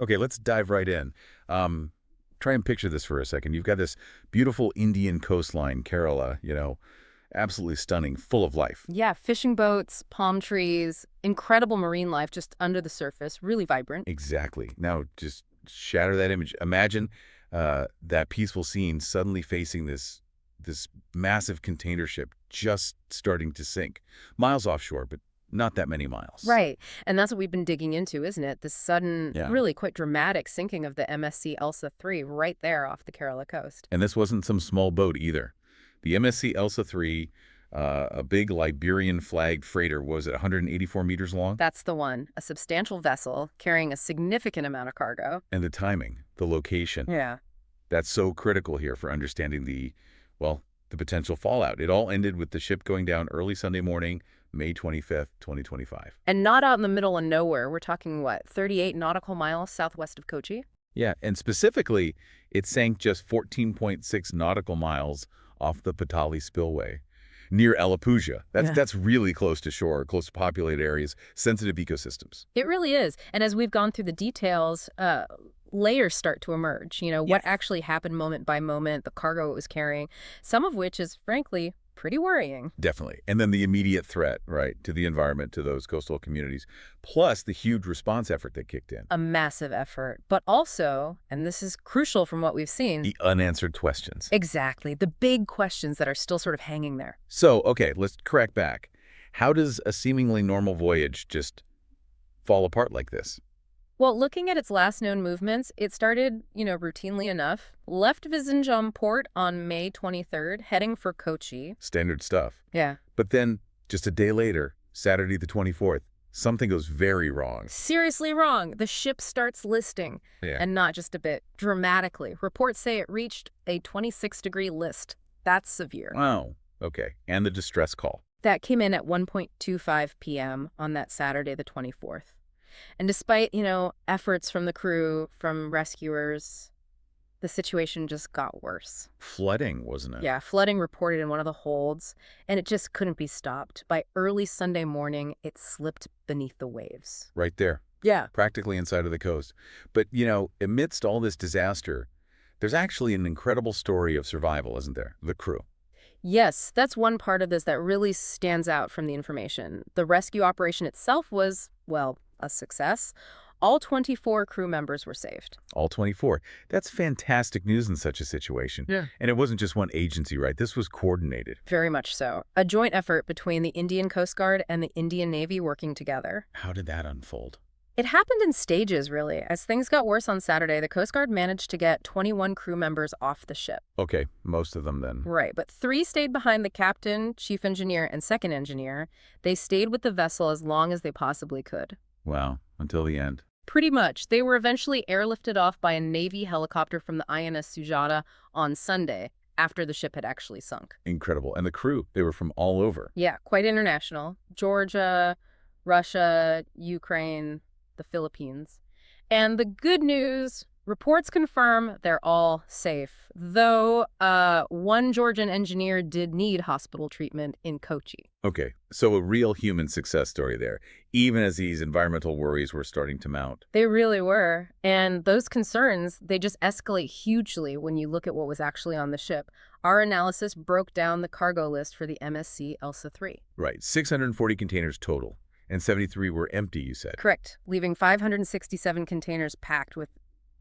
Okay, let's dive right in. Try and picture this for a second. You've got this beautiful Indian coastline, Kerala, absolutely stunning, full of life. Yeah, fishing boats, palm trees, incredible marine life just under the surface, really vibrant. Exactly. Now, just shatter that image. Imagine that peaceful scene suddenly facing this massive container ship just starting to sink, miles offshore, but not that many miles. Right. And that's what we've been digging into, isn't it? The sudden, Yeah. really quite dramatic sinking of the MSC Elsa 3 right there off the Kerala coast. And this wasn't some small boat either. The MSC Elsa 3, a big Liberian-flagged freighter, was it 184 meters long? That's the one, a substantial vessel carrying a significant amount of cargo. And the timing, the location, Yeah. that's so critical here for understanding the potential fallout. It all ended with the ship going down early Sunday morning, May 25th, 2025. And not out in the middle of nowhere. We're talking, what, 38 nautical miles southwest of Kochi? Yeah, and specifically, it sank just 14.6 nautical miles off the Patali spillway, near Alappuzha. That's really close to shore, close to populated areas, sensitive ecosystems. It really is. And as we've gone through the details, layers start to emerge. What actually happened moment by moment, the cargo it was carrying, some of which is, frankly, pretty worrying. Definitely. And then the immediate threat, right, to the environment, to those coastal communities, plus the huge response effort that kicked in. A massive effort. But also, and this is crucial from what we've seen, The unanswered questions. exactly, the big questions that are still sort of hanging there. So, okay, let's correct back. How does a seemingly normal voyage just fall apart like this? Well, looking at its last known movements, it started, routinely enough, left Vizinjam port on May 23rd, heading for Kochi. Standard stuff. Yeah. But then, just a day later, Saturday the 24th, something goes very wrong. Seriously wrong. The ship starts listing, Yeah. and not just a bit, dramatically. Reports say it reached a 26-degree list. That's severe. Wow. Okay. And the distress call. That came in at 1:25 p.m. on that Saturday, the 24th. And despite, efforts from the crew, from rescuers, the situation just got worse. Flooding, wasn't it? Yeah, flooding reported in one of the holds, and it just couldn't be stopped. By early Sunday morning, it slipped beneath the waves. Right there. Yeah. Practically inside of the coast. But, amidst all this disaster, there's actually an incredible story of survival, isn't there? The crew. Yes, that's one part of this that really stands out from the information. The rescue operation itself was, well, a success. All 24 crew members were saved. All 24. That's fantastic news in such a situation. Yeah. And it wasn't just one agency, right? This was coordinated. Very much so. A joint effort between the Indian Coast Guard and the Indian Navy working together. How did that unfold? It happened in stages, really. As things got worse on Saturday, the Coast Guard managed to get 21 crew members off the ship. Okay, most of them then. Right, but 3 stayed behind the captain, chief engineer, and second engineer. They stayed with the vessel as long as they possibly could. Wow, until the end. Pretty much. They were eventually airlifted off by a Navy helicopter from the INS Sujata on Sunday, after the ship had actually sunk. Incredible. And the crew, they were from all over. Yeah, quite international. Georgia, Russia, Ukraine, the Philippines. And the good news, reports confirm they're all safe, though one Georgian engineer did need hospital treatment in Kochi. Okay, so a real human success story there, even as these environmental worries were starting to mount. They really were. And those concerns, they just escalate hugely when you look at what was actually on the ship. Our analysis broke down the cargo list for the MSC Elsa 3. Right, 640 containers total, and 73 were empty, you said. Correct, leaving 567 containers packed with,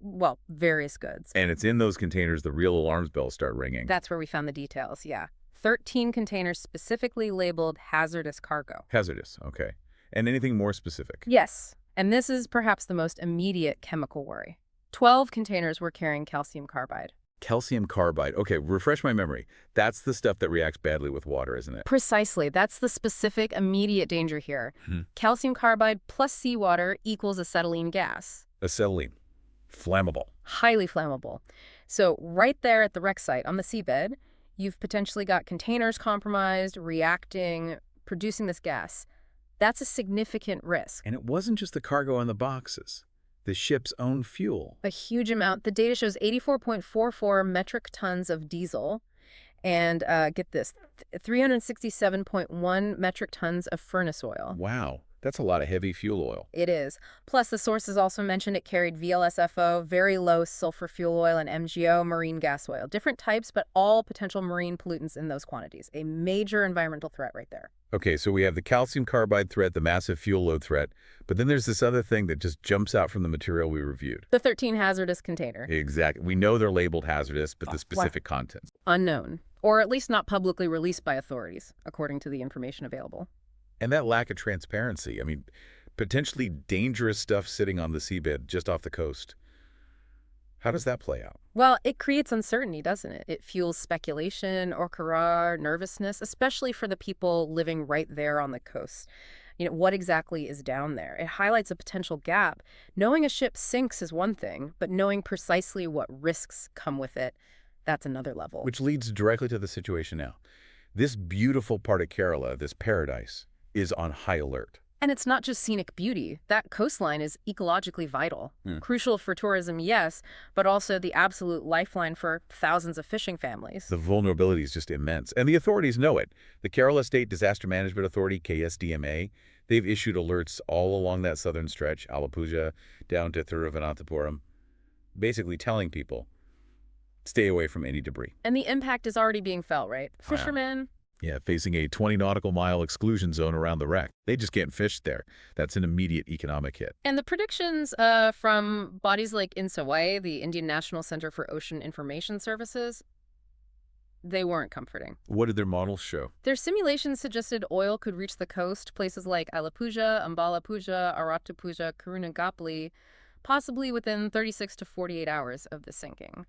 well, various goods. And it's in those containers the real alarms bells start ringing. That's where we found the details, yeah. 13 containers specifically labeled hazardous cargo. Hazardous, okay. And anything more specific? Yes, and this is perhaps the most immediate chemical worry. 12 containers were carrying calcium carbide. Calcium carbide. Okay, refresh my memory. That's the stuff that reacts badly with water, isn't it? Precisely. That's the specific immediate danger here. Calcium carbide plus seawater equals acetylene gas. Acetylene. Flammable. Highly flammable. So right there at the wreck site on the seabed, you've potentially got containers compromised, reacting, producing this gas. That's a significant risk. And it wasn't just the cargo on the boxes. The ship's own fuel. A huge amount. The data shows 84.44 metric tons of diesel and, get this, 367.1 metric tons of furnace oil. Wow. That's a lot of heavy fuel oil. It is. Plus, the sources also mentioned it carried VLSFO, very low sulfur fuel oil, and MGO, marine gas oil. Different types, but all potential marine pollutants in those quantities. A major environmental threat right there. Okay, so we have the calcium carbide threat, the massive fuel load threat, but then there's this other thing that just jumps out from the material we reviewed. The 13 hazardous container. Exactly. We know they're labeled hazardous, but the specific contents. Unknown. Or at least not publicly released by authorities, according to the information available. And that lack of transparency, I mean, potentially dangerous stuff sitting on the seabed just off the coast. How does that play out? Well, it creates uncertainty, doesn't it? It fuels speculation, orkara, nervousness, especially for the people living right there on the coast. What exactly is down there? It highlights a potential gap. Knowing a ship sinks is one thing, but knowing precisely what risks come with it, that's another level. Which leads directly to the situation now. This beautiful part of Kerala, this paradise, is on high alert. And it's not just scenic beauty. That coastline is ecologically vital. Crucial for tourism, yes, but also the absolute lifeline for thousands of fishing families. The vulnerability is just immense, and the authorities know it. The Kerala State Disaster Management Authority, KSDMA, they've issued alerts all along that southern stretch, Alappuzha down to Thiruvananthapuram, basically telling people, stay away from any debris. And the impact is already being felt, right? Fishermen... Yeah, facing a 20 nautical mile exclusion zone around the wreck. They just can't fish there. That's an immediate economic hit. And the predictions from bodies like INSAWAI, the Indian National Center for Ocean Information Services, they weren't comforting. What did their models show? Their simulations suggested oil could reach the coast, places like Alappuzha, Ambalappuzha, Arattapuzha, Karunagapalli, possibly within 36 to 48 hours of the sinking.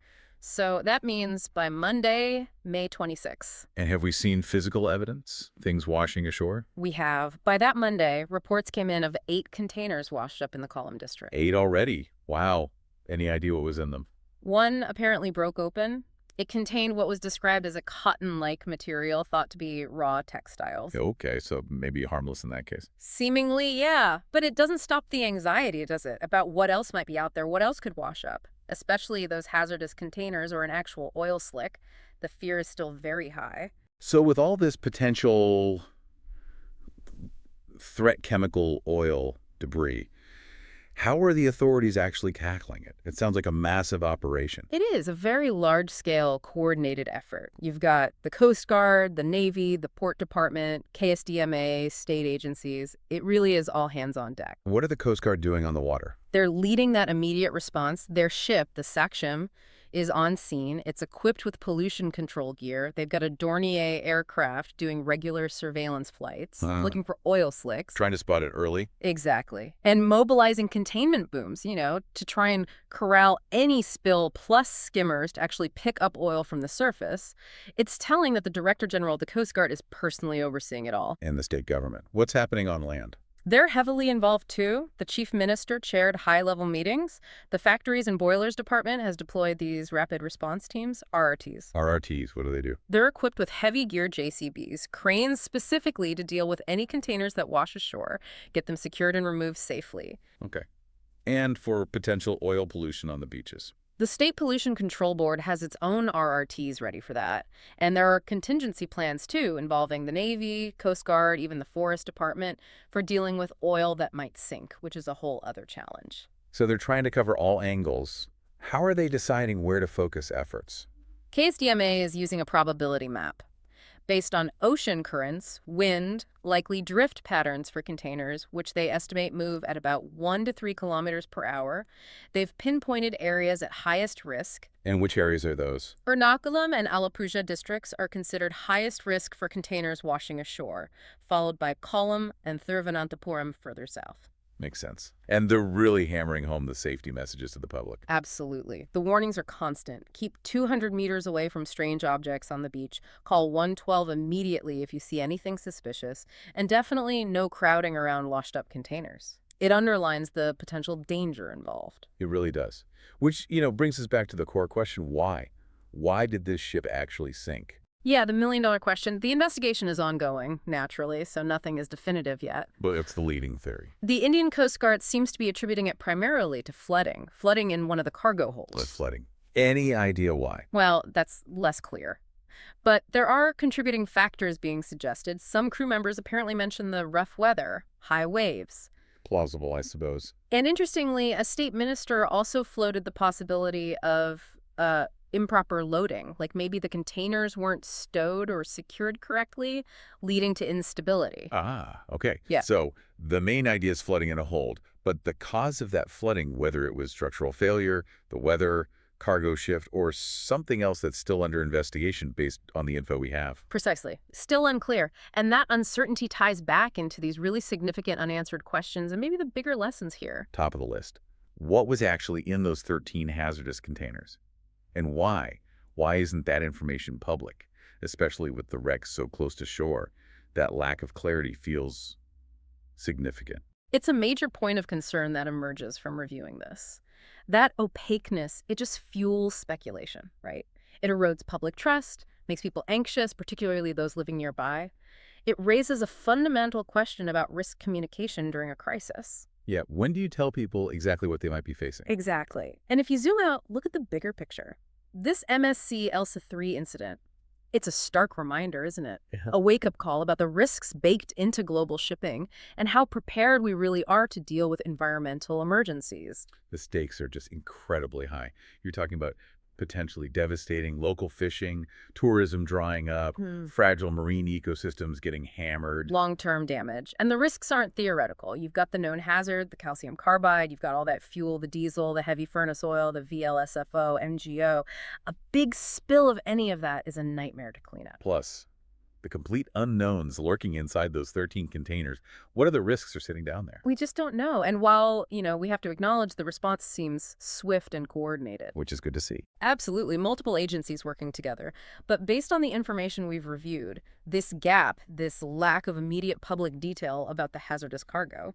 So that means by Monday, May 26. And have we seen physical evidence? Things washing ashore? We have. By that Monday, reports came in of 8 containers washed up in the Kollam district. 8 already? Wow. Any idea what was in them? One apparently broke open. It contained what was described as a cotton-like material thought to be raw textiles. Okay, so maybe harmless in that case. Seemingly, yeah. But it doesn't stop the anxiety, does it? About what else might be out there, what else could wash up. Especially those hazardous containers or an actual oil slick. The fear is still very high. So with all this potential threat chemical oil debris, how are the authorities actually tackling it? It sounds like a massive operation. It is a very large-scale, coordinated effort. You've got the Coast Guard, the Navy, the Port Department, KSDMA, state agencies. It really is all hands on deck. What are the Coast Guard doing on the water? They're leading that immediate response. Their ship, the Saksham, is on scene. It's equipped with pollution control gear. They've got a Dornier aircraft doing regular surveillance flights, looking for oil slicks. Trying to spot it early? Exactly. And mobilizing containment booms, to try and corral any spill plus skimmers to actually pick up oil from the surface. It's telling that the Director General of the Coast Guard is personally overseeing it all. And the state government. What's happening on land? They're heavily involved, too. The chief minister chaired high-level meetings. The Factories and Boilers Department has deployed these rapid response teams, RRTs. RRTs, what do they do? They're equipped with heavy-gear JCBs, cranes specifically to deal with any containers that wash ashore, get them secured and removed safely. Okay. And for potential oil pollution on the beaches. The State Pollution Control Board has its own RRTs ready for that. And there are contingency plans, too, involving the Navy, Coast Guard, even the Forest Department, for dealing with oil that might sink, which is a whole other challenge. So they're trying to cover all angles. How are they deciding where to focus efforts? KSDMA is using a probability map. Based on ocean currents, wind, likely drift patterns for containers, which they estimate move at about 1 to 3 kilometers per hour, they've pinpointed areas at highest risk. And which areas are those? Ernakulam and Alappuzha districts are considered highest risk for containers washing ashore, followed by Kollam and Thiruvananthapuram further south. Makes sense. And they're really hammering home the safety messages to the public. Absolutely. The warnings are constant. Keep 200 meters away from strange objects on the beach. Call 112 immediately if you see anything suspicious. And definitely no crowding around washed-up containers. It underlines the potential danger involved. It really does. Which, brings us back to the core question, why? Why did this ship actually sink? Yeah, the million-dollar question. The investigation is ongoing, naturally, so nothing is definitive yet. But it's the leading theory. The Indian Coast Guard seems to be attributing it primarily to flooding in one of the cargo holds. Flooding. Any idea why? Well, that's less clear. But there are contributing factors being suggested. Some crew members apparently mentioned the rough weather, high waves. Plausible, I suppose. And interestingly, a state minister also floated the possibility of improper loading, like maybe the containers weren't stowed or secured correctly, leading to instability. Ah, okay. Yeah. So the main idea is flooding in a hold, but the cause of that flooding, whether it was structural failure, the weather, cargo shift, or something else that's still under investigation based on the info we have. Precisely. Still unclear. And that uncertainty ties back into these really significant unanswered questions and maybe the bigger lessons here. Top of the list. What was actually in those 13 hazardous containers? And why? Why isn't that information public? Especially with the wrecks so close to shore, that lack of clarity feels significant. It's a major point of concern that emerges from reviewing this. That opaqueness, it just fuels speculation, right? It erodes public trust, makes people anxious, particularly those living nearby. It raises a fundamental question about risk communication during a crisis. Yeah, when do you tell people exactly what they might be facing? Exactly. And if you zoom out, look at the bigger picture. This MSC Elsa 3 incident, it's a stark reminder, isn't it? Yeah. A wake-up call about the risks baked into global shipping and how prepared we really are to deal with environmental emergencies. The stakes are just incredibly high. You're talking about potentially devastating local fishing, tourism drying up, fragile marine ecosystems getting hammered. Long-term damage. And the risks aren't theoretical. You've got the known hazard, the calcium carbide, you've got all that fuel, the diesel, the heavy furnace oil, the VLSFO, MGO. A big spill of any of that is a nightmare to clean up. Plus, the complete unknowns lurking inside those 13 containers. What are the risks are sitting down there? We just don't know. And while, we have to acknowledge the response seems swift and coordinated. Which is good to see. Absolutely, multiple agencies working together. But based on the information we've reviewed, this gap, this lack of immediate public detail about the hazardous cargo,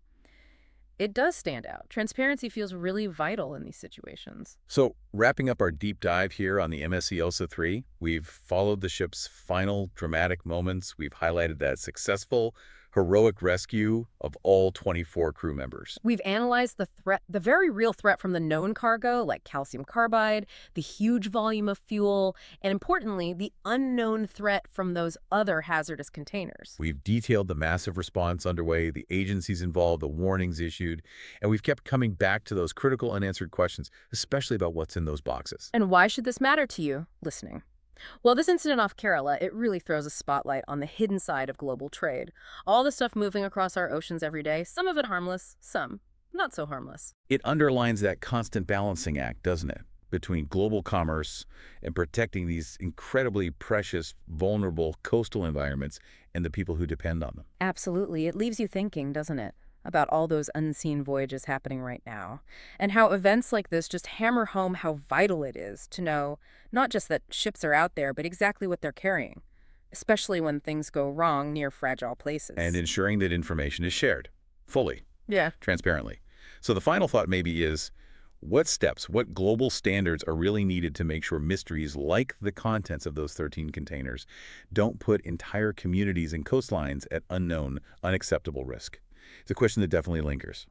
it does stand out. Transparency feels really vital in these situations. So, wrapping up our deep dive here on the MSC Elsa 3, we've followed the ship's final dramatic moments. We've highlighted that successful, heroic rescue of all 24 crew members. We've analyzed the threat, the very real threat from the known cargo, like calcium carbide, the huge volume of fuel, and importantly, the unknown threat from those other hazardous containers. We've detailed the massive response underway, the agencies involved, the warnings issued, and we've kept coming back to those critical unanswered questions, especially about what's in those boxes. And why should this matter to you, listening? Well, this incident off Kerala, it really throws a spotlight on the hidden side of global trade. All the stuff moving across our oceans every day, some of it harmless, some not so harmless. It underlines that constant balancing act, doesn't it? Between global commerce and protecting these incredibly precious, vulnerable coastal environments and the people who depend on them. Absolutely. It leaves you thinking, doesn't it? About all those unseen voyages happening right now, and how events like this just hammer home how vital it is to know not just that ships are out there, but exactly what they're carrying, especially when things go wrong near fragile places. And ensuring that information is shared, fully, yeah, transparently. So the final thought maybe is, what steps, what global standards are really needed to make sure mysteries like the contents of those 13 containers don't put entire communities and coastlines at unknown, unacceptable risk? It's a question that definitely lingers.